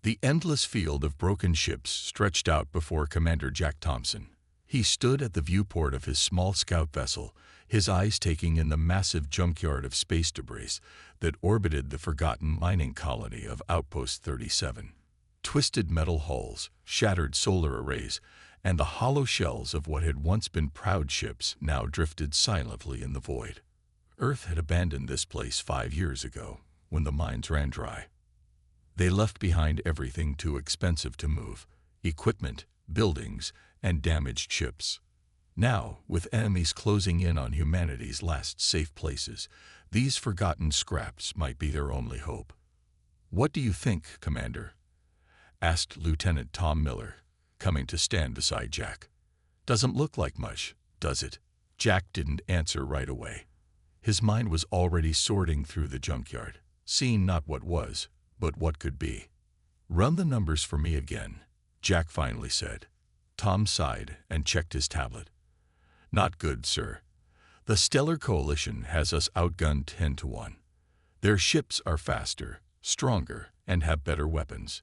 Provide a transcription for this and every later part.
The endless field of broken ships stretched out before Commander Jack Thompson. He stood at the viewport of his small scout vessel, his eyes taking in the massive junkyard of space debris that orbited the forgotten mining colony of Outpost 37. Twisted metal hulls, shattered solar arrays, and the hollow shells of what had once been proud ships now drifted silently in the void. Earth had abandoned this place 5 years ago, when the mines ran dry. They left behind everything too expensive to move: equipment, buildings, and damaged ships. Now, with enemies closing in on humanity's last safe places, these forgotten scraps might be their only hope. "What do you think, Commander?" asked Lieutenant Tom Miller, coming to stand beside Jack. "Doesn't look like much, does it?" Jack didn't answer right away. His mind was already sorting through the junkyard, seeing not what was, but what could be. "Run the numbers for me again," Jack finally said. Tom sighed and checked his tablet. "Not good, sir. The Stellar Coalition has us outgunned 10-1. Their ships are faster, stronger, and have better weapons.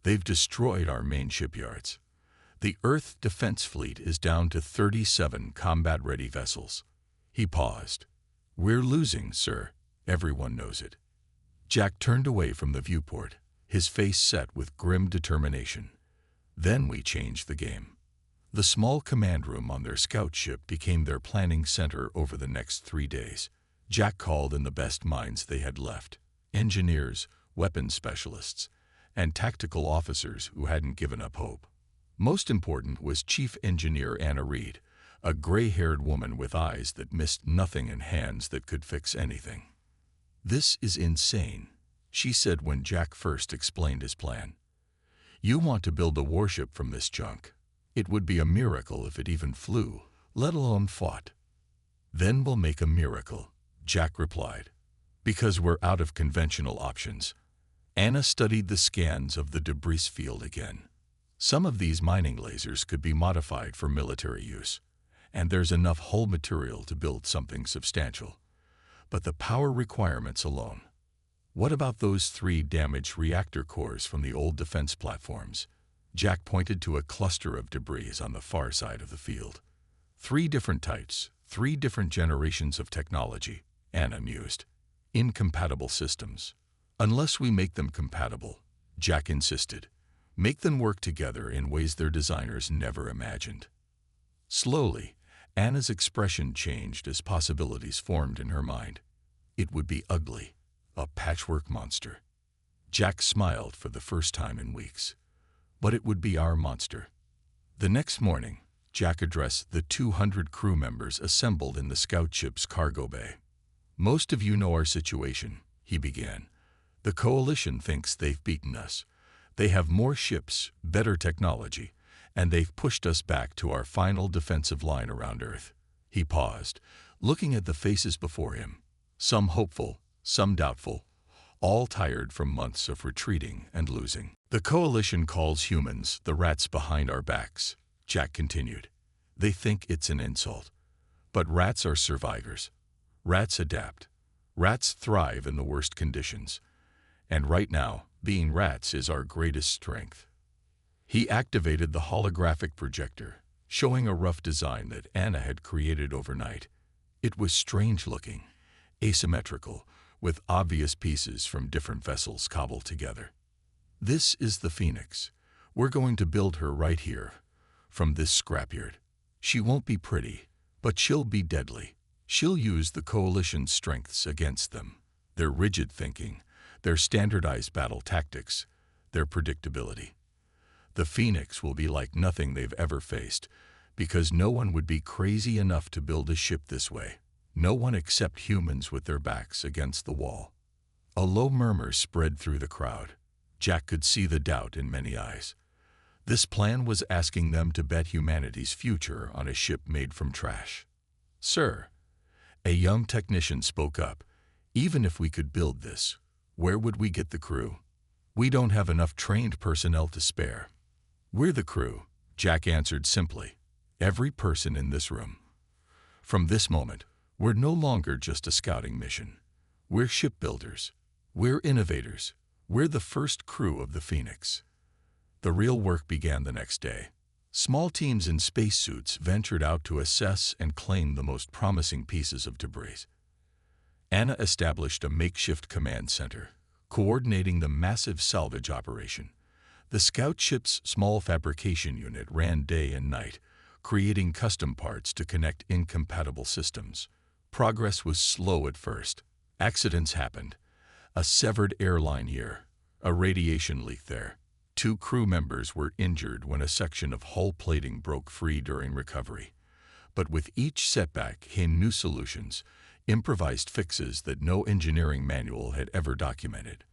They've destroyed our main shipyards. The Earth Defense Fleet is down to 37 combat-ready vessels." He paused. "We're losing, sir. Everyone knows it." Jack turned away from the viewport, his face set with grim determination. "Then we changed the game." The small command room on their scout ship became their planning center over the next 3 days. Jack called in the best minds they had left: engineers, weapons specialists, and tactical officers who hadn't given up hope. Most important was Chief Engineer Anna Reed, a gray-haired woman with eyes that missed nothing and hands that could fix anything. "This is insane," she said when Jack first explained his plan. "You want to build a warship from this junk. It would be a miracle if it even flew, let alone fought." "Then we'll make a miracle," Jack replied, "because we're out of conventional options." Anna studied the scans of the debris field again. "Some of these mining lasers could be modified for military use, and there's enough hull material to build something substantial. But the power requirements alone. What about those 3 damaged reactor cores from the old defense platforms?" Jack pointed to a cluster of debris on the far side of the field. 3 different types, 3 different generations of technology," Anna mused. "Incompatible systems." "Unless we make them compatible," Jack insisted. "Make them work together in ways their designers never imagined." Slowly, Anna's expression changed as possibilities formed in her mind. It would be ugly, a patchwork monster. Jack smiled for the first time in weeks. But it would be our monster. The next morning, Jack addressed the 200 crew members assembled in the scout ship's cargo bay. "Most of you know our situation," he began. "The Coalition thinks they've beaten us. They have more ships, better technology, and they've pushed us back to our final defensive line around Earth." He paused, looking at the faces before him, some hopeful, some doubtful, all tired from months of retreating and losing. "The Coalition calls humans the rats behind our backs," Jack continued. "They think it's an insult. But rats are survivors. Rats adapt. Rats thrive in the worst conditions. And right now, being rats is our greatest strength." He activated the holographic projector, showing a rough design that Anna had created overnight. It was strange-looking, asymmetrical, with obvious pieces from different vessels cobbled together. "This is the Phoenix. We're going to build her right here, from this scrapyard. She won't be pretty, but she'll be deadly. She'll use the Coalition's strengths against them, their rigid thinking, their standardized battle tactics, their predictability. The Phoenix will be like nothing they've ever faced, because no one would be crazy enough to build a ship this way. No one except humans with their backs against the wall." A low murmur spread through the crowd. Jack could see the doubt in many eyes. This plan was asking them to bet humanity's future on a ship made from trash. "Sir," a young technician spoke up, "even if we could build this, where would we get the crew? We don't have enough trained personnel to spare." "We're the crew," Jack answered simply. "Every person in this room. From this moment, we're no longer just a scouting mission. We're shipbuilders. We're innovators. We're the first crew of the Phoenix. The real work began the next day. Small teams in spacesuits ventured out to assess and claim the most promising pieces of debris. Anna established a makeshift command center, coordinating the massive salvage operation. The scout ship's small fabrication unit ran day and night, creating custom parts to connect incompatible systems. Progress was slow at first. Accidents happened. A severed airline here, a radiation leak there. 2 crew members were injured when a section of hull plating broke free during recovery. But with each setback came new solutions, improvised fixes that no engineering manual had ever documented.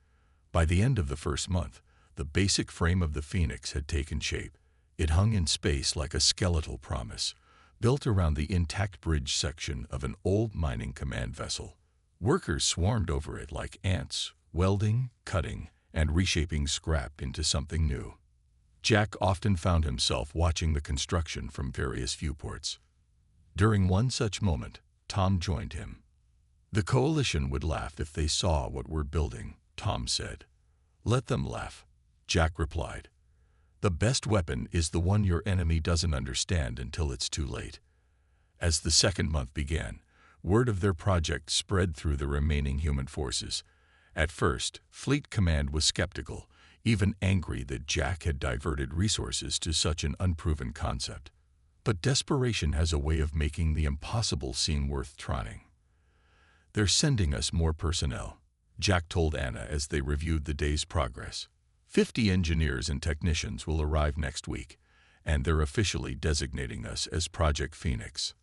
By the end of the first month, the basic frame of the Phoenix had taken shape. It hung in space like a skeletal promise, built around the intact bridge section of an old mining command vessel. Workers swarmed over it like ants, welding, cutting, and reshaping scrap into something new. Jack often found himself watching the construction from various viewports. During one such moment, Tom joined him. "The Coalition would laugh if they saw what we're building," Tom said. "Let them laugh," Jack replied. "The best weapon is the one your enemy doesn't understand until it's too late." As the second month began, word of their project spread through the remaining human forces. At first, Fleet Command was skeptical, even angry that Jack had diverted resources to such an unproven concept. But desperation has a way of making the impossible seem worth trying. "They're sending us more personnel," Jack told Anna as they reviewed the day's progress. 50 engineers and technicians will arrive next week, and they're officially designating us as Project Phoenix.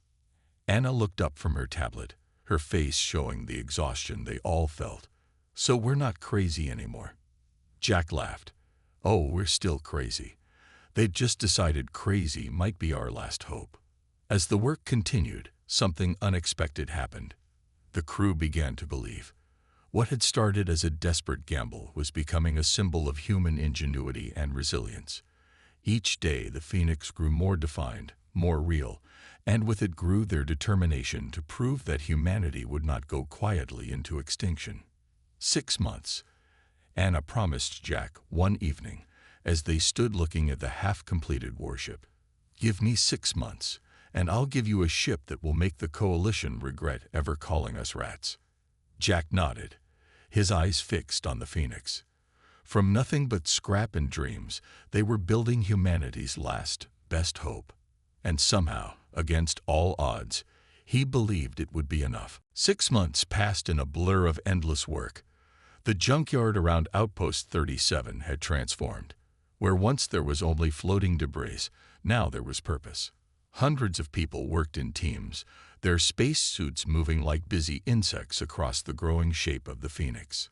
Anna looked up from her tablet, her face showing the exhaustion they all felt. "So we're not crazy anymore." Jack laughed. "Oh, we're still crazy. They'd just decided crazy might be our last hope." As the work continued, something unexpected happened. The crew began to believe. What had started as a desperate gamble was becoming a symbol of human ingenuity and resilience. Each day the Phoenix grew more defined, more real, and with it grew their determination to prove that humanity would not go quietly into extinction. 6 months, Anna promised Jack one evening as they stood looking at the half-completed warship. "Give me 6 months, and I'll give you a ship that will make the Coalition regret ever calling us rats." Jack nodded, his eyes fixed on the Phoenix. From nothing but scrap and dreams, they were building humanity's last, best hope. And somehow, against all odds, he believed it would be enough. 6 months passed in a blur of endless work. The junkyard around Outpost 37 had transformed. Where once there was only floating debris, now there was purpose. Hundreds of people worked in teams, their spacesuits moving like busy insects across the growing shape of the Phoenix.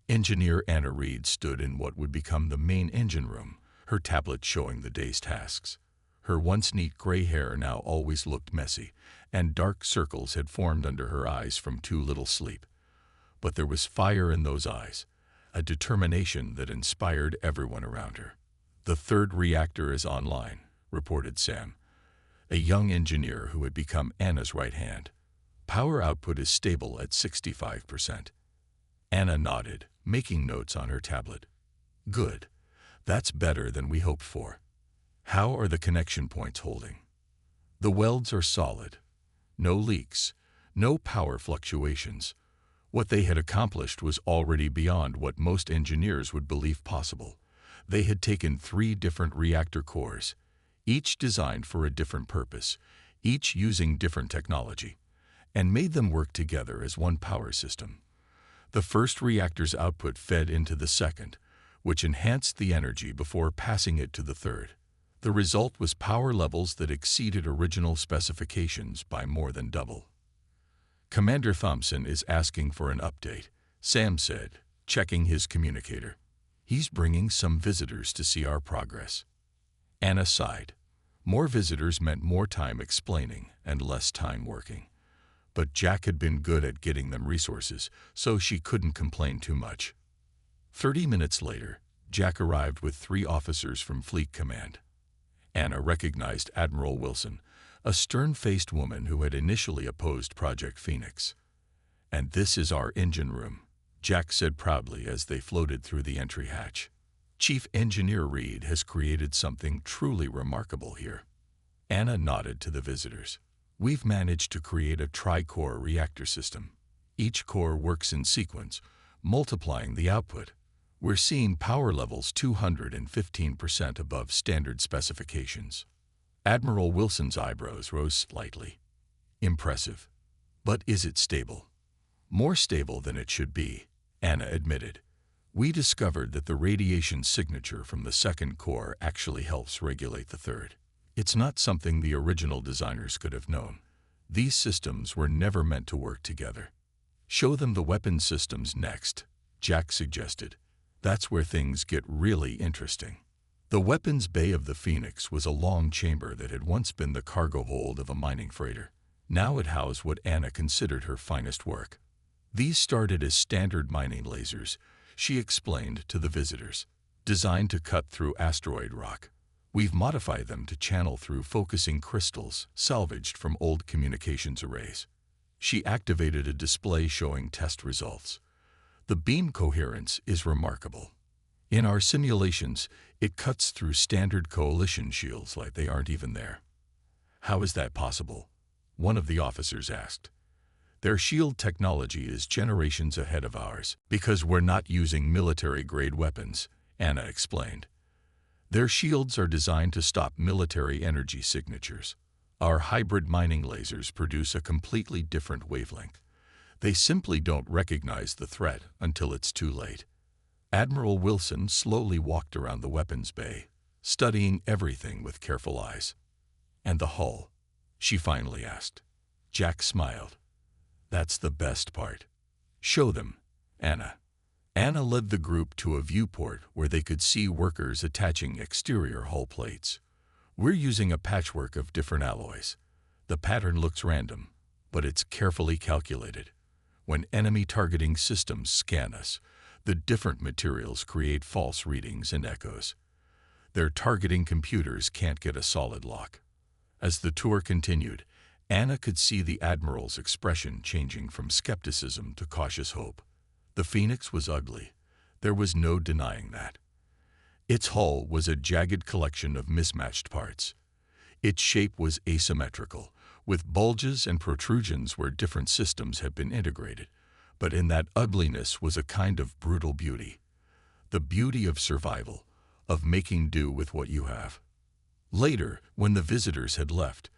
Engineer Anna Reed stood in what would become the main engine room, her tablet showing the day's tasks. Her once neat gray hair now always looked messy, and dark circles had formed under her eyes from too little sleep. But there was fire in those eyes, a determination that inspired everyone around her. "The 3rd reactor is online," reported Sam, a young engineer who had become Anna's right hand. "Power output is stable at 65%. Anna nodded, making notes on her tablet. "Good. That's better than we hoped for. How are the connection points holding?" "The welds are solid. No leaks, no power fluctuations." What they had accomplished was already beyond what most engineers would believe possible. They had taken 3 different reactor cores, each designed for a different purpose, each using different technology, and made them work together as one power system. The first reactor's output fed into the second, which enhanced the energy before passing it to the third. The result was power levels that exceeded original specifications by more than double. "Commander Thompson is asking for an update," Sam said, checking his communicator. "He's bringing some visitors to see our progress." Anna sighed. More visitors meant more time explaining and less time working. But Jack had been good at getting them resources, so she couldn't complain too much. 30 minutes later, Jack arrived with 3 officers from Fleet Command. Anna recognized Admiral Wilson, a stern-faced woman who had initially opposed Project Phoenix. "And this is our engine room," Jack said proudly as they floated through the entry hatch. Chief Engineer Reed has created something truly remarkable here. Anna nodded to the visitors. We've managed to create a tri-core reactor system. Each core works in sequence, multiplying the output. We're seeing power levels 215% above standard specifications. Admiral Wilson's eyebrows rose slightly. Impressive. But is it stable? More stable than it should be, Anna admitted. We discovered that the radiation signature from the second core actually helps regulate the third. It's not something the original designers could have known. These systems were never meant to work together. Show them the weapon systems next, Jack suggested. That's where things get really interesting. The weapons bay of the Phoenix was a long chamber that had once been the cargo hold of a mining freighter. Now it housed what Anna considered her finest work. These started as standard mining lasers, she explained to the visitors, designed to cut through asteroid rock. We've modified them to channel through focusing crystals salvaged from old communications arrays. She activated a display showing test results. The beam coherence is remarkable. In our simulations, it cuts through standard coalition shields like they aren't even there. How is that possible? One of the officers asked. Their shield technology is generations ahead of ours because we're not using military-grade weapons, Anna explained. Their shields are designed to stop military energy signatures. Our hybrid mining lasers produce a completely different wavelength. They simply don't recognize the threat until it's too late. Admiral Wilson slowly walked around the weapons bay, studying everything with careful eyes. And the hull? She finally asked. Jack smiled. That's the best part. Show them, Anna. Anna led the group to a viewport where they could see workers attaching exterior hull plates. We're using a patchwork of different alloys. The pattern looks random, but it's carefully calculated. When enemy targeting systems scan us, the different materials create false readings and echoes. Their targeting computers can't get a solid lock. As the tour continued, Anna could see the Admiral's expression changing from skepticism to cautious hope. The Phoenix was ugly. There was no denying that. Its hull was a jagged collection of mismatched parts. Its shape was asymmetrical, with bulges and protrusions where different systems had been integrated. But in that ugliness was a kind of brutal beauty. The beauty of survival, of making do with what you have. Later, when the visitors had left,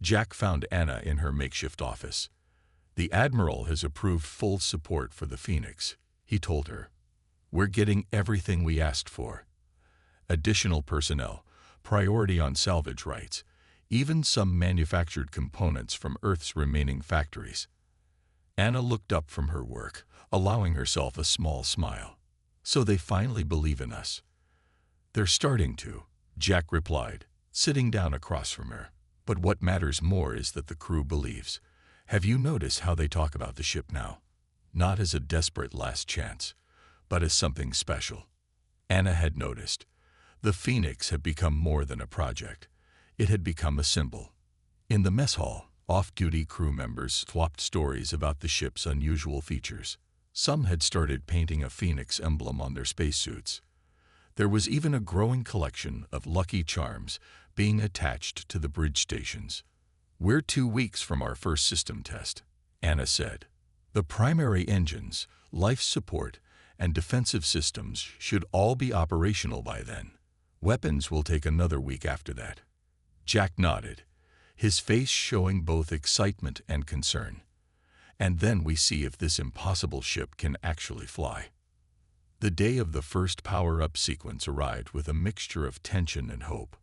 Jack found Anna in her makeshift office. The Admiral has approved full support for the Phoenix, he told her. We're getting everything we asked for. Additional personnel, priority on salvage rights, even some manufactured components from Earth's remaining factories. Anna looked up from her work, allowing herself a small smile. So they finally believe in us. They're starting to, Jack replied, sitting down across from her. But what matters more is that the crew believes. Have you noticed how they talk about the ship now? Not as a desperate last chance, but as something special. Anna had noticed. The Phoenix had become more than a project. It had become a symbol. In the mess hall, off-duty crew members swapped stories about the ship's unusual features. Some had started painting a Phoenix emblem on their spacesuits. There was even a growing collection of lucky charms being attached to the bridge stations. We're 2 weeks from our first system test, Anna said. The primary engines, life support, and defensive systems should all be operational by then. Weapons will take another week after that. Jack nodded, his face showing both excitement and concern. And then we see if this impossible ship can actually fly. The day of the first power-up sequence arrived with a mixture of tension and hope.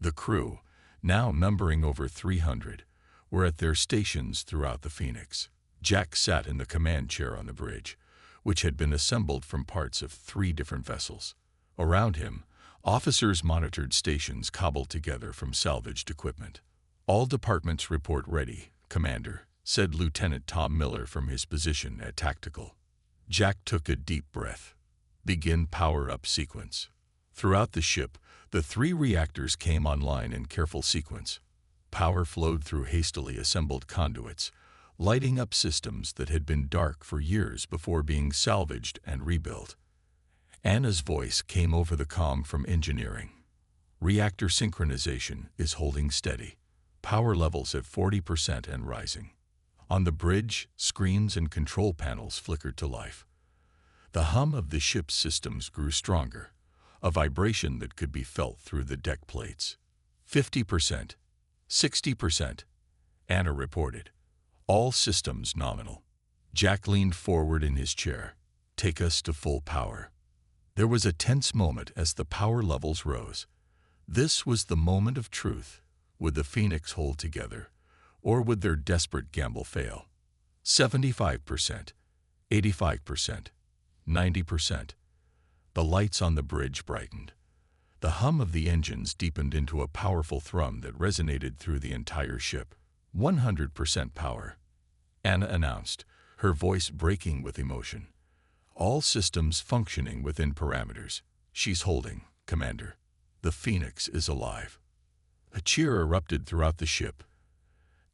The crew, now numbering over 300, were at their stations throughout the Phoenix. Jack sat in the command chair on the bridge, which had been assembled from parts of 3 different vessels. Around him, officers monitored stations cobbled together from salvaged equipment. All departments report ready, Commander, said Lieutenant Tom Miller from his position at Tactical. Jack took a deep breath. Begin power-up sequence. Throughout the ship, the 3 reactors came online in careful sequence. Power flowed through hastily assembled conduits, lighting up systems that had been dark for years before being salvaged and rebuilt. Anna's voice came over the comm from engineering. Reactor synchronization is holding steady. Power levels at 40% and rising. On the bridge, screens and control panels flickered to life. The hum of the ship's systems grew stronger, a vibration that could be felt through the deck plates. 50%, 60%, Anna reported. All systems nominal. Jack leaned forward in his chair. Take us to full power. There was a tense moment as the power levels rose. This was the moment of truth. Would the Phoenix hold together, or would their desperate gamble fail? 75%, 85%, 90%. The lights on the bridge brightened. The hum of the engines deepened into a powerful thrum that resonated through the entire ship. 100% power, Anna announced, her voice breaking with emotion. All systems functioning within parameters. She's holding, Commander. The Phoenix is alive. A cheer erupted throughout the ship,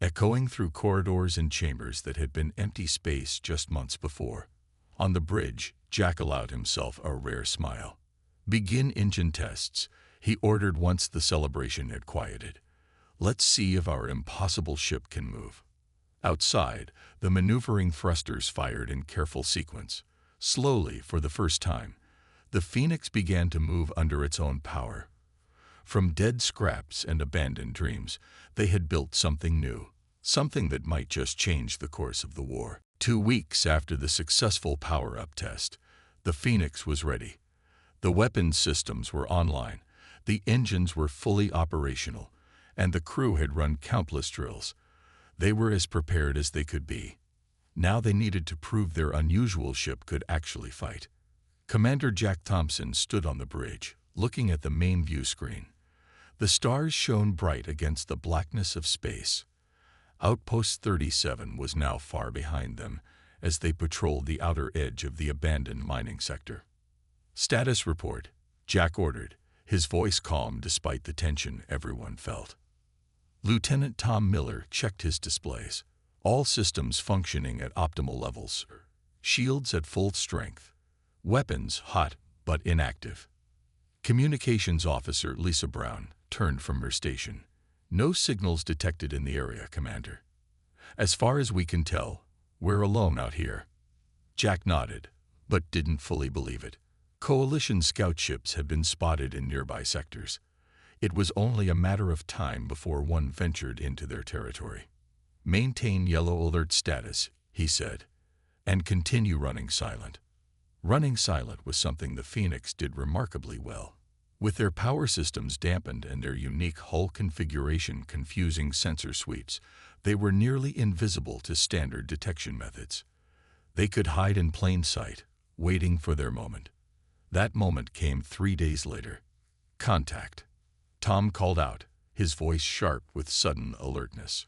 echoing through corridors and chambers that had been empty space just months before. On the bridge, Jack allowed himself a rare smile. Begin engine tests, he ordered once the celebration had quieted. Let's see if our impossible ship can move. Outside, the maneuvering thrusters fired in careful sequence. Slowly, for the first time, the Phoenix began to move under its own power. From dead scraps and abandoned dreams, they had built something new, something that might just change the course of the war. 2 weeks after the successful power-up test, the Phoenix was ready. The weapons systems were online, the engines were fully operational, and the crew had run countless drills. They were as prepared as they could be. Now they needed to prove their unusual ship could actually fight. Commander Jack Thompson stood on the bridge, looking at the main view screen. The stars shone bright against the blackness of space. Outpost 37 was now far behind them as they patrolled the outer edge of the abandoned mining sector. Status report, Jack ordered, his voice calm despite the tension everyone felt. Lieutenant Tom Miller checked his displays. All systems functioning at optimal levels. Shields at full strength. Weapons hot but inactive. Communications Officer Lisa Brown turned from her station. No signals detected in the area, Commander. As far as we can tell, we're alone out here. Jack nodded, but didn't fully believe it. Coalition scout ships had been spotted in nearby sectors. It was only a matter of time before one ventured into their territory. Maintain yellow alert status, he said, and continue running silent. Running silent was something the Phoenix did remarkably well. With their power systems dampened and their unique hull configuration confusing sensor suites, they were nearly invisible to standard detection methods. They could hide in plain sight, waiting for their moment. That moment came 3 days later. Contact. Tom called out, his voice sharp with sudden alertness.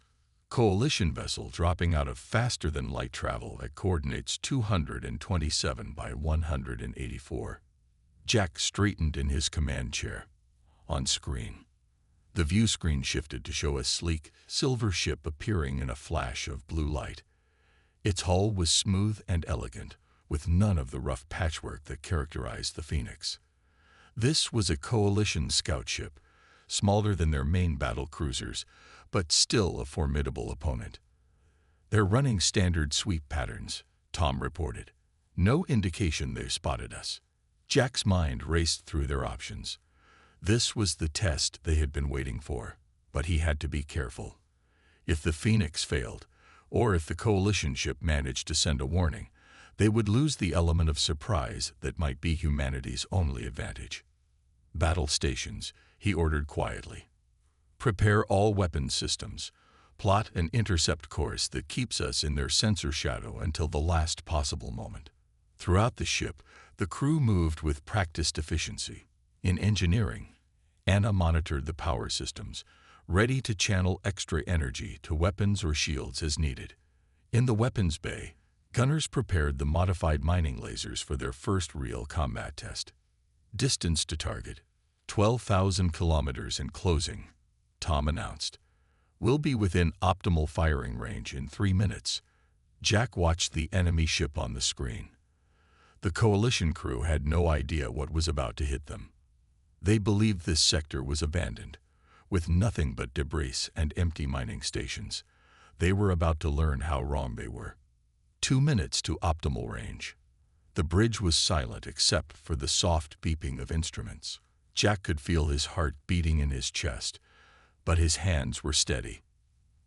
Coalition vessel dropping out of faster-than-light travel at coordinates 227 by 184. Jack straightened in his command chair. On screen. The view screen shifted to show a sleek, silver ship appearing in a flash of blue light. Its hull was smooth and elegant, with none of the rough patchwork that characterized the Phoenix. This was a Coalition scout ship, smaller than their main battle cruisers, but still a formidable opponent. They're running standard sweep patterns, Tom reported. No indication they spotted us. Jack's mind raced through their options. This was the test they had been waiting for, but he had to be careful. If the Phoenix failed, or if the Coalition ship managed to send a warning, they would lose the element of surprise that might be humanity's only advantage. Battle stations, he ordered quietly. Prepare all weapons systems. Plot an intercept course that keeps us in their sensor shadow until the last possible moment. Throughout the ship, the crew moved with practiced efficiency. In engineering, Anna monitored the power systems, ready to channel extra energy to weapons or shields as needed. In the weapons bay, gunners prepared the modified mining lasers for their first real combat test. Distance to target, 12,000 kilometers in closing, Tom announced. We'll be within optimal firing range in 3 minutes. Jack watched the enemy ship on the screen. The Coalition crew had no idea what was about to hit them. They believed this sector was abandoned, with nothing but debris and empty mining stations. They were about to learn how wrong they were. 2 minutes to optimal range. The bridge was silent except for the soft beeping of instruments. Jack could feel his heart beating in his chest, but his hands were steady.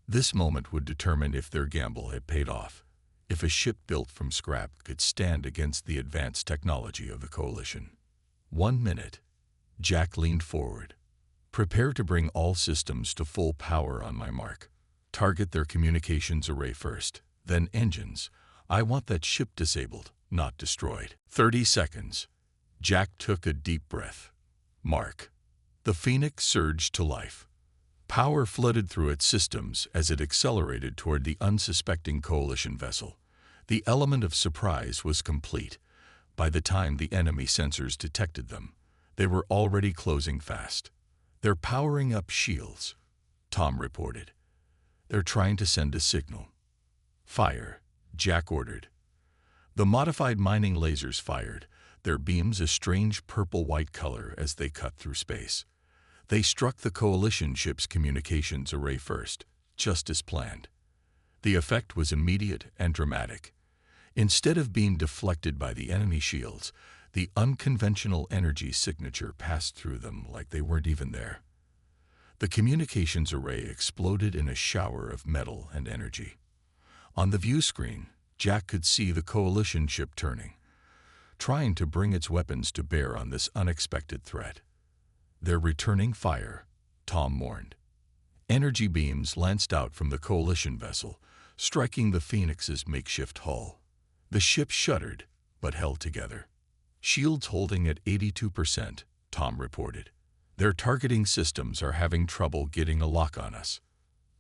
This moment would determine if their gamble had paid off, if a ship built from scrap could stand against the advanced technology of the Coalition. 1 minute. Jack leaned forward. Prepare to bring all systems to full power on my mark. Target their communications array first, then engines. I want that ship disabled, not destroyed. 30 seconds. Jack took a deep breath. Mark. The Phoenix surged to life. Power flooded through its systems as it accelerated toward the unsuspecting Coalition vessel. The element of surprise was complete. By the time the enemy sensors detected them, they were already closing fast. They're powering up shields, Tom reported. They're trying to send a signal. Fire, Jack ordered. The modified mining lasers fired, their beams a strange purple-white color as they cut through space. They struck the Coalition ship's communications array first, just as planned. The effect was immediate and dramatic. Instead of being deflected by the enemy shields, the unconventional energy signature passed through them like they weren't even there. The communications array exploded in a shower of metal and energy. On the view screen, Jack could see the Coalition ship turning, trying to bring its weapons to bear on this unexpected threat. They're returning fire, Tom warned. Energy beams lanced out from the Coalition vessel, striking the Phoenix's makeshift hull. The ship shuddered, but held together. Shields holding at 82%, Tom reported. Their targeting systems are having trouble getting a lock on us.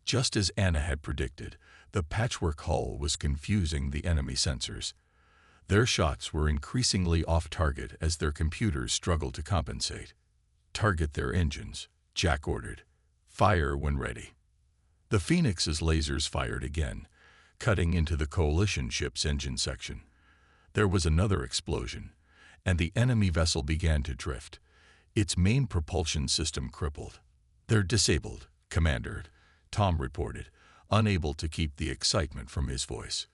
Just as Anna had predicted, the patchwork hull was confusing the enemy sensors. Their shots were increasingly off-target as their computers struggled to compensate. Target their engines, Jack ordered. Fire when ready. The Phoenix's lasers fired again, cutting into the Coalition ship's engine section. There was another explosion, and the enemy vessel began to drift, its main propulsion system crippled. They're disabled, Commander, Tom reported, unable to keep the excitement from his voice.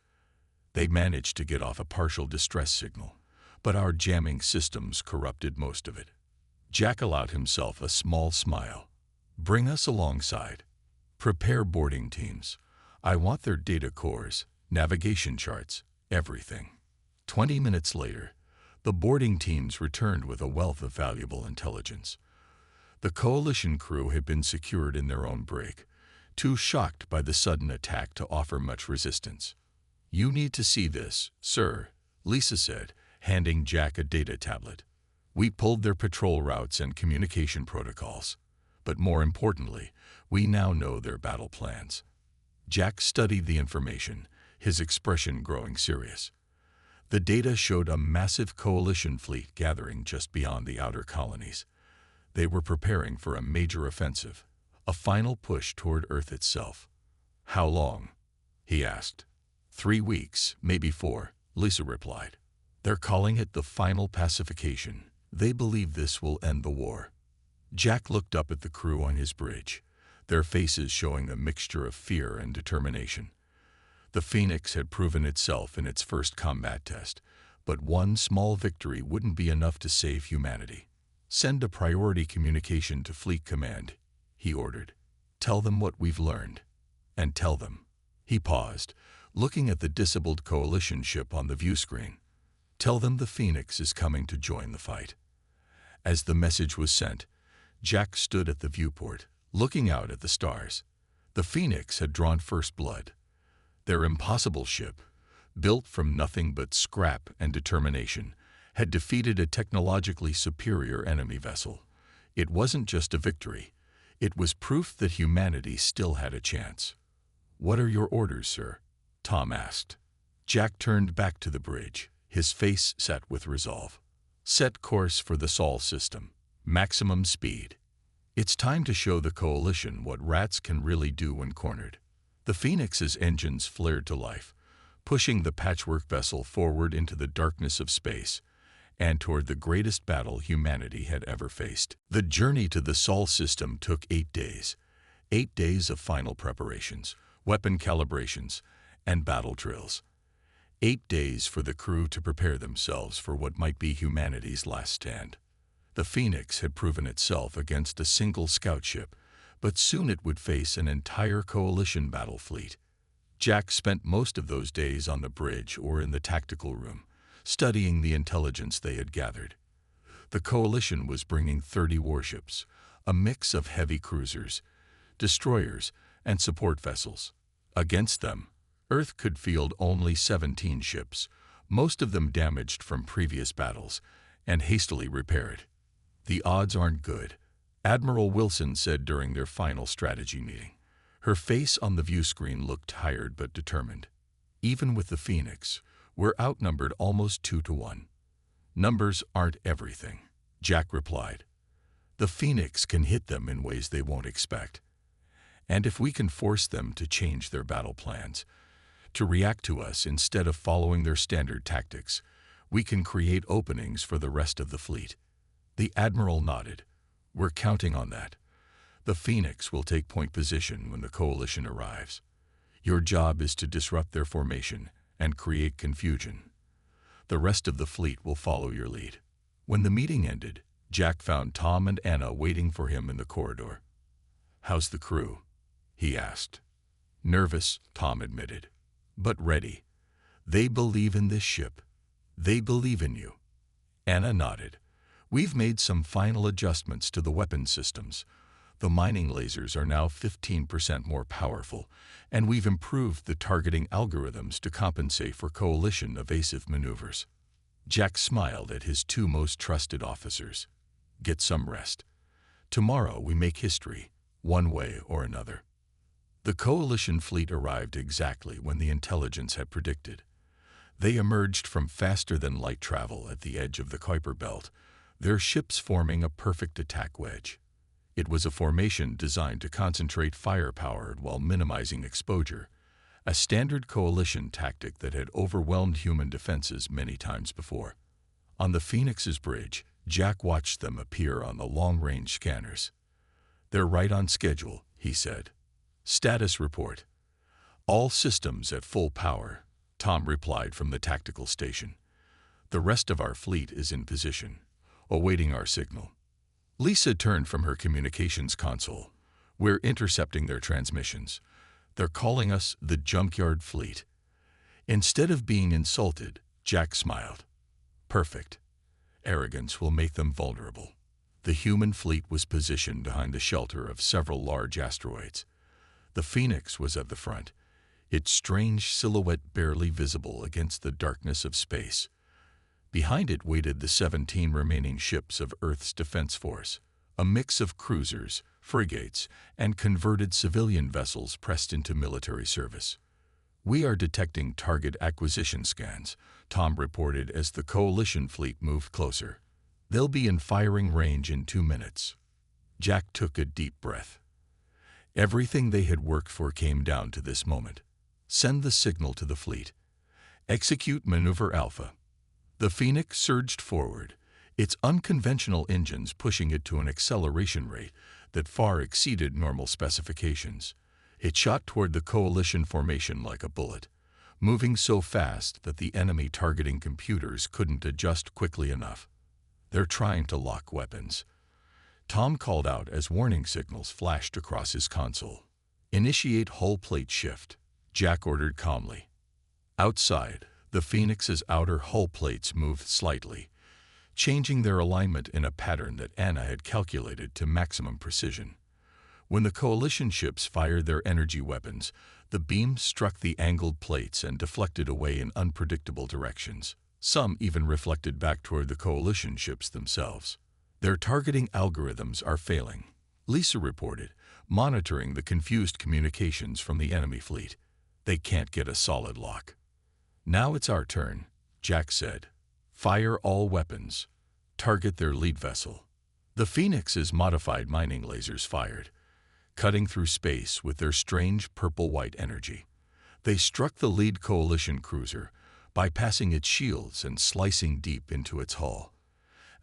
They managed to get off a partial distress signal, but our jamming systems corrupted most of it. Jack allowed himself a small smile. Bring us alongside. Prepare boarding teams. I want their data cores, navigation charts, everything. 20 minutes later, the boarding teams returned with a wealth of valuable intelligence. The Coalition crew had been secured in their own brig, too shocked by the sudden attack to offer much resistance. You need to see this, sir, Lisa said, handing Jack a data tablet. We pulled their patrol routes and communication protocols, but more importantly, we now know their battle plans. Jack studied the information, his expression growing serious. The data showed a massive Coalition fleet gathering just beyond the outer colonies. They were preparing for a major offensive, a final push toward Earth itself. How long? He asked. 3 weeks, maybe 4, Lisa replied. They're calling it the final pacification. They believe this will end the war. Jack looked up at the crew on his bridge, their faces showing a mixture of fear and determination. The Phoenix had proven itself in its first combat test, but one small victory wouldn't be enough to save humanity. Send a priority communication to Fleet Command, he ordered. Tell them what we've learned. And tell them. He paused, looking at the disabled Coalition ship on the view screen. Tell them the Phoenix is coming to join the fight. As the message was sent, Jack stood at the viewport, looking out at the stars. The Phoenix had drawn first blood. Their impossible ship, built from nothing but scrap and determination, had defeated a technologically superior enemy vessel. It wasn't just a victory. It was proof that humanity still had a chance. What are your orders, sir? Tom asked. Jack turned back to the bridge, his face set with resolve. Set course for the Sol system. Maximum speed. It's time to show the Coalition what rats can really do when cornered. The Phoenix's engines flared to life, pushing the patchwork vessel forward into the darkness of space and toward the greatest battle humanity had ever faced. The journey to the Sol system took 8 days. 8 days of final preparations, weapon calibrations, and battle drills. 8 days for the crew to prepare themselves for what might be humanity's last stand. The Phoenix had proven itself against a single scout ship, but soon it would face an entire coalition battle fleet. Jack spent most of those days on the bridge or in the tactical room, studying the intelligence they had gathered. The coalition was bringing 30 warships, a mix of heavy cruisers, destroyers, and support vessels. Against them, Earth could field only 17 ships, most of them damaged from previous battles and hastily repaired. "The odds aren't good," Admiral Wilson said during their final strategy meeting. Her face on the view screen looked tired but determined. "Even with the Phoenix, we're outnumbered almost 2 to 1. "Numbers aren't everything," Jack replied. "The Phoenix can hit them in ways they won't expect. And if we can force them to change their battle plans, to react to us instead of following their standard tactics, we can create openings for the rest of the fleet." The Admiral nodded. "We're counting on that. The Phoenix will take point position when the coalition arrives. Your job is to disrupt their formation and create confusion. The rest of the fleet will follow your lead." When the meeting ended, Jack found Tom and Anna waiting for him in the corridor. "How's the crew?" he asked. "Nervous," Tom admitted, "but ready. They believe in this ship. They believe in you." Anna nodded. "We've made some final adjustments to the weapon systems. The mining lasers are now 15% more powerful, and we've improved the targeting algorithms to compensate for coalition evasive maneuvers." Jack smiled at his 2 most trusted officers. "Get some rest. Tomorrow we make history, one way or another." The coalition fleet arrived exactly when the intelligence had predicted. They emerged from faster-than-light travel at the edge of the Kuiper belt, their ships forming a perfect attack wedge. It was a formation designed to concentrate firepower while minimizing exposure, a standard coalition tactic that had overwhelmed human defenses many times before. On the Phoenix's bridge, Jack watched them appear on the long-range scanners. "They're right on schedule," he said. "Status report." "All systems at full power," Tom replied from the tactical station. "The rest of our fleet is in position, awaiting our signal." Lisa turned from her communications console. "We're intercepting their transmissions. They're calling us the Junkyard Fleet." Instead of being insulted, Jack smiled. "Perfect. Arrogance will make them vulnerable." The human fleet was positioned behind the shelter of several large asteroids. The Phoenix was at the front, its strange silhouette barely visible against the darkness of space. Behind it waited the 17 remaining ships of Earth's Defense Force, a mix of cruisers, frigates, and converted civilian vessels pressed into military service. "We are detecting target acquisition scans," Tom reported as the coalition fleet moved closer. "They'll be in firing range in 2 minutes." Jack took a deep breath. Everything they had worked for came down to this moment. Send the signal to the fleet. Execute Maneuver Alpha. The Phoenix surged forward, its unconventional engines pushing it to an acceleration rate that far exceeded normal specifications. It shot toward the coalition formation like a bullet, moving so fast that the enemy targeting computers couldn't adjust quickly enough. "They're trying to lock weapons," Tom called out as warning signals flashed across his console. "Initiate hull plate shift," Jack ordered calmly. Outside, the Phoenix's outer hull plates moved slightly, changing their alignment in a pattern that Anna had calculated to maximum precision. When the coalition ships fired their energy weapons, the beams struck the angled plates and deflected away in unpredictable directions. Some even reflected back toward the coalition ships themselves. "Their targeting algorithms are failing," Lisa reported, monitoring the confused communications from the enemy fleet. "They can't get a solid lock." "Now it's our turn," Jack said. "Fire all weapons. Target their lead vessel." The Phoenix's modified mining lasers fired, cutting through space with their strange purple-white energy. They struck the lead coalition cruiser, bypassing its shields and slicing deep into its hull.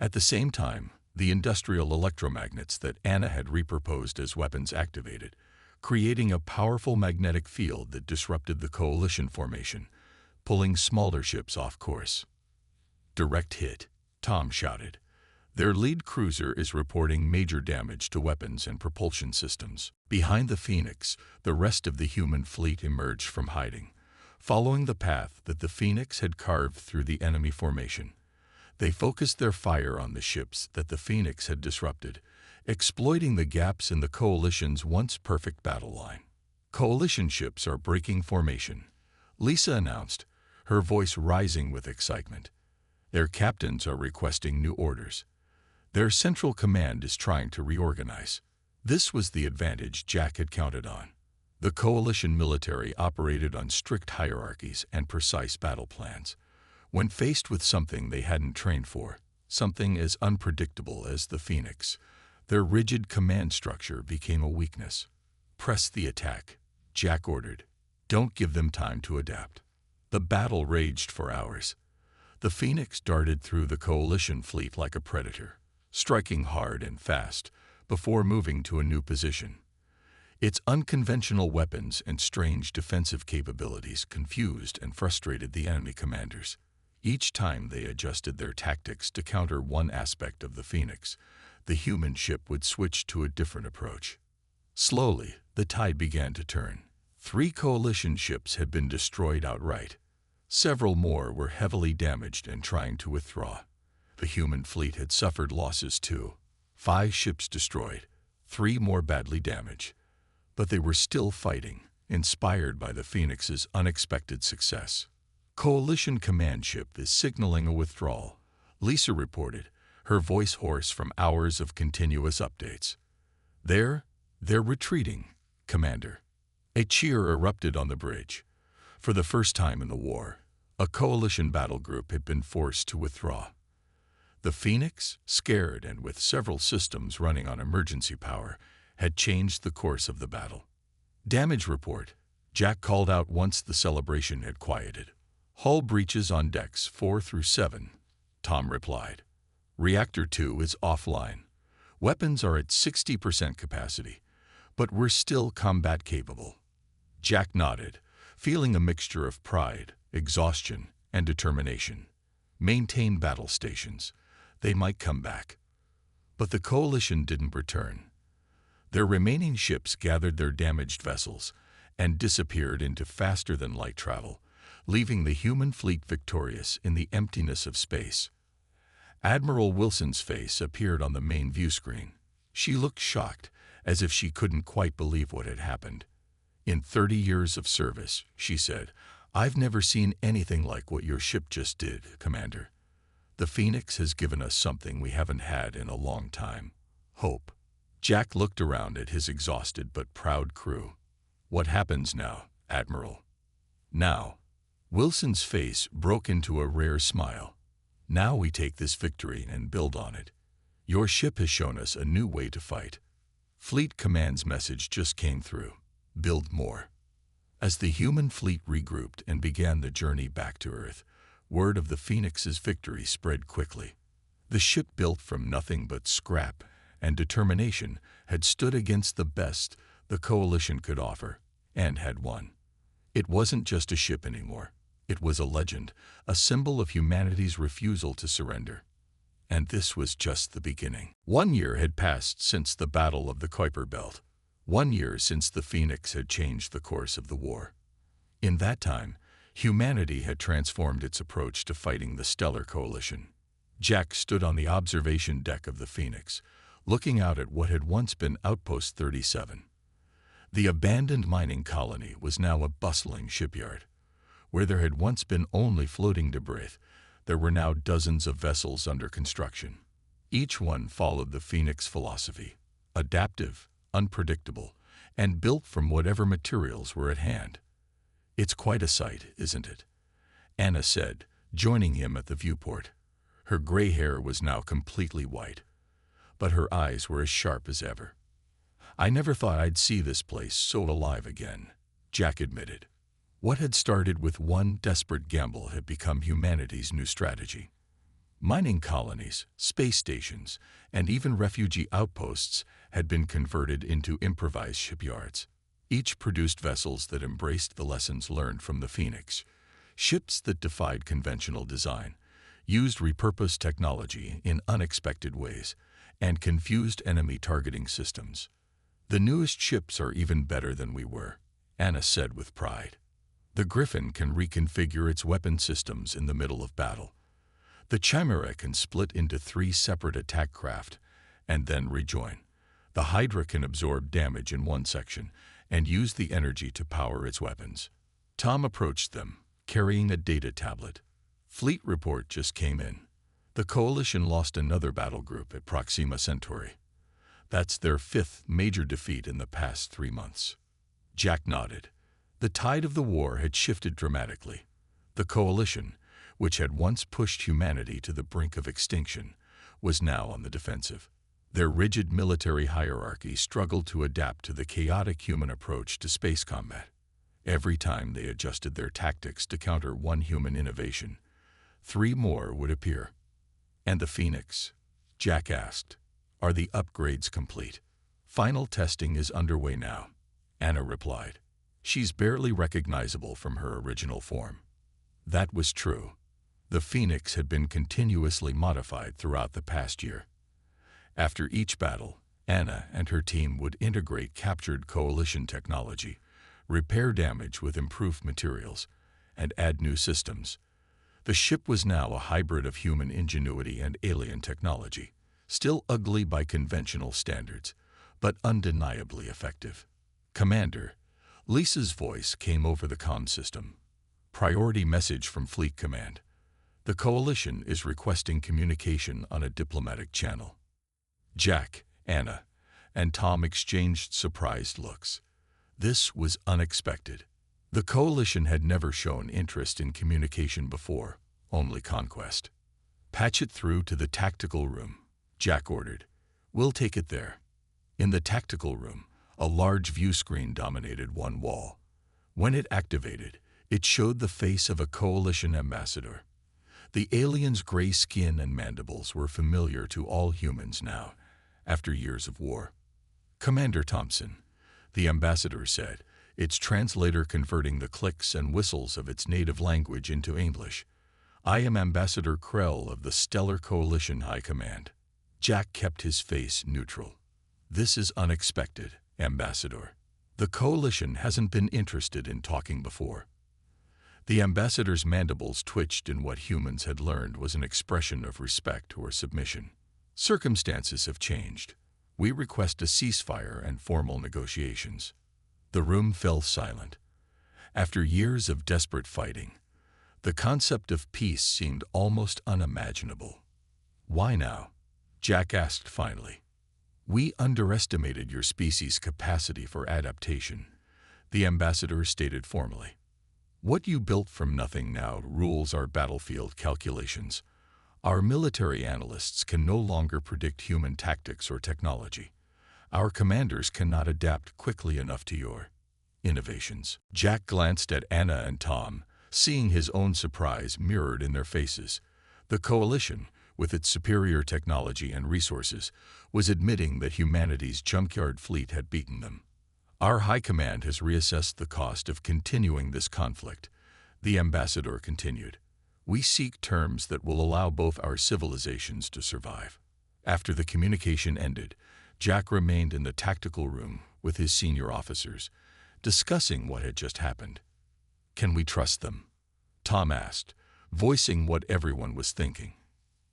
At the same time, the industrial electromagnets that Anna had repurposed as weapons activated, creating a powerful magnetic field that disrupted the coalition formation, pulling smaller ships off course. "Direct hit," Tom shouted. "Their lead cruiser is reporting major damage to weapons and propulsion systems." Behind the Phoenix, the rest of the human fleet emerged from hiding, following the path that the Phoenix had carved through the enemy formation. They focused their fire on the ships that the Phoenix had disrupted, exploiting the gaps in the Coalition's once perfect battle line. "Coalition ships are breaking formation," Lisa announced, her voice rising with excitement. "Their captains are requesting new orders. Their central command is trying to reorganize." This was the advantage Jack had counted on. The Coalition military operated on strict hierarchies and precise battle plans. When faced with something they hadn't trained for, something as unpredictable as the Phoenix, their rigid command structure became a weakness. "Press the attack," Jack ordered. "Don't give them time to adapt." The battle raged for hours. The Phoenix darted through the Coalition fleet like a predator, striking hard and fast before moving to a new position. Its unconventional weapons and strange defensive capabilities confused and frustrated the enemy commanders. Each time they adjusted their tactics to counter one aspect of the Phoenix, the human ship would switch to a different approach. Slowly, the tide began to turn. 3 Coalition ships had been destroyed outright. Several more were heavily damaged and trying to withdraw. The human fleet had suffered losses too. 5 ships destroyed, 3 more badly damaged. But they were still fighting, inspired by the Phoenix's unexpected success. "Coalition command ship is signaling a withdrawal," Lisa reported, her voice hoarse from hours of continuous updates. They're retreating, Commander." A cheer erupted on the bridge. For the first time in the war, a Coalition battle group had been forced to withdraw. The Phoenix, scared and with several systems running on emergency power, had changed the course of the battle. "Damage report," Jack called out once the celebration had quieted. "Hull breaches on decks 4 through 7, Tom replied. "Reactor 2 is offline. Weapons are at 60% capacity, but we're still combat capable." Jack nodded, feeling a mixture of pride, exhaustion, and determination. Maintain battle stations. They might come back. But the Coalition didn't return. Their remaining ships gathered their damaged vessels and disappeared into faster-than-light travel, leaving the human fleet victorious in the emptiness of space. Admiral Wilson's face appeared on the main view screen. She looked shocked, as if she couldn't quite believe what had happened. "In 30 years of service," she said, "I've never seen anything like what your ship just did, Commander. The Phoenix has given us something we haven't had in a long time: hope." Jack looked around at his exhausted but proud crew. "What happens now, Admiral?" "Now," Wilson's face broke into a rare smile. "Now we take this victory and build on it. Your ship has shown us a new way to fight." Fleet Command's message just came through: build more. As the human fleet regrouped and began the journey back to Earth, word of the Phoenix's victory spread quickly. The ship, built from nothing but scrap and determination, had stood against the best the Coalition could offer, and had won. It wasn't just a ship anymore. It was a legend, a symbol of humanity's refusal to surrender. And this was just the beginning. 1 year had passed since the Battle of the Kuiper Belt. 1 year since the Phoenix had changed the course of the war. In that time, humanity had transformed its approach to fighting the Stellar Coalition. Jack stood on the observation deck of the Phoenix, looking out at what had once been Outpost 37. The abandoned mining colony was now a bustling shipyard. Where there had once been only floating debris, there were now dozens of vessels under construction. Each one followed the Phoenix philosophy: adaptive, unpredictable, and built from whatever materials were at hand. "It's quite a sight, isn't it?" Anna said, joining him at the viewport. Her gray hair was now completely white, but her eyes were as sharp as ever. "I never thought I'd see this place so alive again," Jack admitted. What had started with one desperate gamble had become humanity's new strategy. Mining colonies, space stations, and even refugee outposts had been converted into improvised shipyards. Each produced vessels that embraced the lessons learned from the Phoenix, ships that defied conventional design, used repurposed technology in unexpected ways, and confused enemy targeting systems. "The newest ships are even better than we were," Anna said with pride. "The Griffin can reconfigure its weapon systems in the middle of battle. The Chimera can split into 3 separate attack craft and then rejoin. The Hydra can absorb damage in one section and use the energy to power its weapons." Tom approached them, carrying a data tablet. "Fleet report just came in. The Coalition lost another battle group at Proxima Centauri. That's their 5th major defeat in the past 3 months." Jack nodded. The tide of the war had shifted dramatically. The Coalition, which had once pushed humanity to the brink of extinction, was now on the defensive. Their rigid military hierarchy struggled to adapt to the chaotic human approach to space combat. Every time they adjusted their tactics to counter one human innovation, 3 more would appear. "And the Phoenix?" Jack asked. "Are the upgrades complete?" "Final testing is underway now," Anna replied. "She's barely recognizable from her original form." That was true. The Phoenix had been continuously modified throughout the past year. After each battle, Anna and her team would integrate captured Coalition technology, repair damage with improved materials, and add new systems. The ship was now a hybrid of human ingenuity and alien technology, still ugly by conventional standards, but undeniably effective. "Commander," Lisa's voice came over the comm system. "Priority message from Fleet Command. The Coalition is requesting communication on a diplomatic channel." Jack, Anna, and Tom exchanged surprised looks. This was unexpected. The Coalition had never shown interest in communication before, only conquest. "Patch it through to the tactical room," Jack ordered. "We'll take it there." In the tactical room, a large view screen dominated one wall. When it activated, it showed the face of a Coalition ambassador. The alien's gray skin and mandibles were familiar to all humans now, after years of war. "Commander Thompson," the ambassador said, its translator converting the clicks and whistles of its native language into English. "I am Ambassador Krell of the Stellar Coalition High Command." Jack kept his face neutral. "This is unexpected, Ambassador. The Coalition hasn't been interested in talking before." The ambassador's mandibles twitched in what humans had learned was an expression of respect or submission. "Circumstances have changed. We request a ceasefire and formal negotiations." The room fell silent. After years of desperate fighting, the concept of peace seemed almost unimaginable. "Why now?" Jack asked finally. "We underestimated your species' capacity for adaptation," the ambassador stated formally. "What you built from nothing now rules our battlefield calculations. Our military analysts can no longer predict human tactics or technology. Our commanders cannot adapt quickly enough to your innovations." Jack glanced at Anna and Tom, seeing his own surprise mirrored in their faces. The Coalition, with its superior technology and resources, was admitting that humanity's junkyard fleet had beaten them. "Our High Command has reassessed the cost of continuing this conflict," the ambassador continued. "We seek terms that will allow both our civilizations to survive." After the communication ended, Jack remained in the tactical room with his senior officers, discussing what had just happened. "Can we trust them?" Tom asked, voicing what everyone was thinking.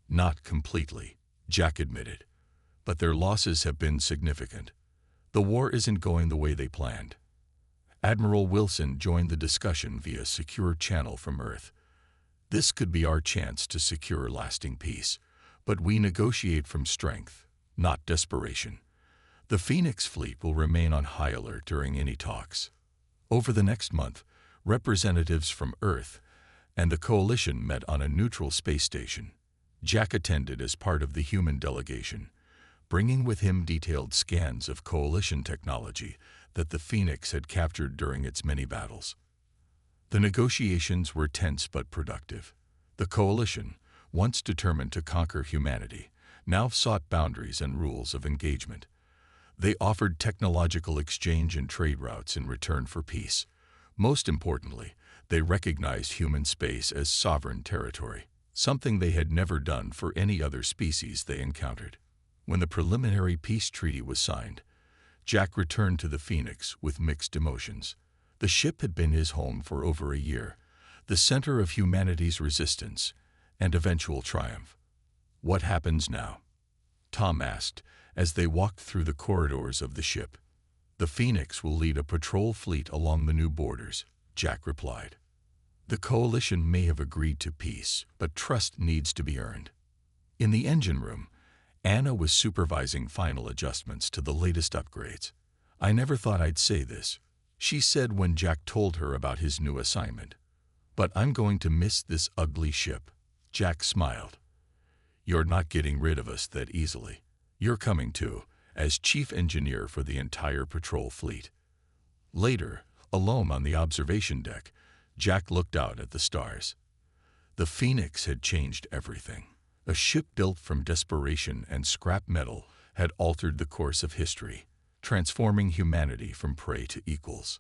"Not completely," Jack admitted, "but their losses have been significant. The war isn't going the way they planned." Admiral Wilson joined the discussion via secure channel from Earth. "This could be our chance to secure lasting peace, but we negotiate from strength, not desperation. The Phoenix fleet will remain on high alert during any talks." Over the next month, representatives from Earth and the Coalition met on a neutral space station. Jack attended as part of the human delegation, bringing with him detailed scans of Coalition technology that the Phoenix had captured during its many battles. The negotiations were tense but productive. The coalition, once determined to conquer humanity, now sought boundaries and rules of engagement. They offered technological exchange and trade routes in return for peace. Most importantly, they recognized human space as sovereign territory, something they had never done for any other species they encountered. When the preliminary peace treaty was signed, Jack returned to the Phoenix with mixed emotions. The ship had been his home for over a year, the center of humanity's resistance and eventual triumph. What happens now? Tom asked as they walked through the corridors of the ship. The Phoenix will lead a patrol fleet along the new borders, Jack replied. The coalition may have agreed to peace, but trust needs to be earned. In the engine room, Anna was supervising final adjustments to the latest upgrades. I never thought I'd say this, she said when Jack told her about his new assignment. But I'm going to miss this ugly ship. Jack smiled. You're not getting rid of us that easily. You're coming too, as chief engineer for the entire patrol fleet. Later, alone on the observation deck, Jack looked out at the stars. The Phoenix had changed everything. A ship built from desperation and scrap metal had altered the course of history, transforming humanity from prey to equals.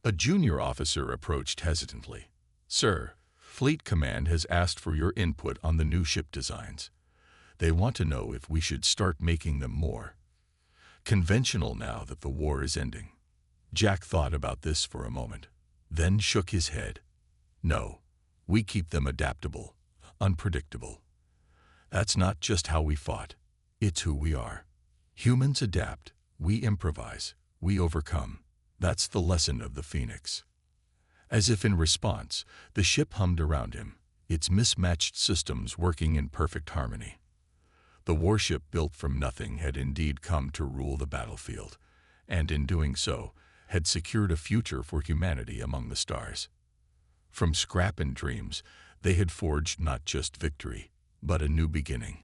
A junior officer approached hesitantly. Sir, Fleet Command has asked for your input on the new ship designs. They want to know if we should start making them more conventional now that the war is ending. Jack thought about this for a moment, then shook his head. No, we keep them adaptable, unpredictable. That's not just how we fought. It's who we are. Humans adapt, we improvise, we overcome. That's the lesson of the Phoenix. As if in response, the ship hummed around him, its mismatched systems working in perfect harmony. The warship built from nothing had indeed come to rule the battlefield, and in doing so, had secured a future for humanity among the stars. From scrap and dreams, they had forged not just victory, but a new beginning.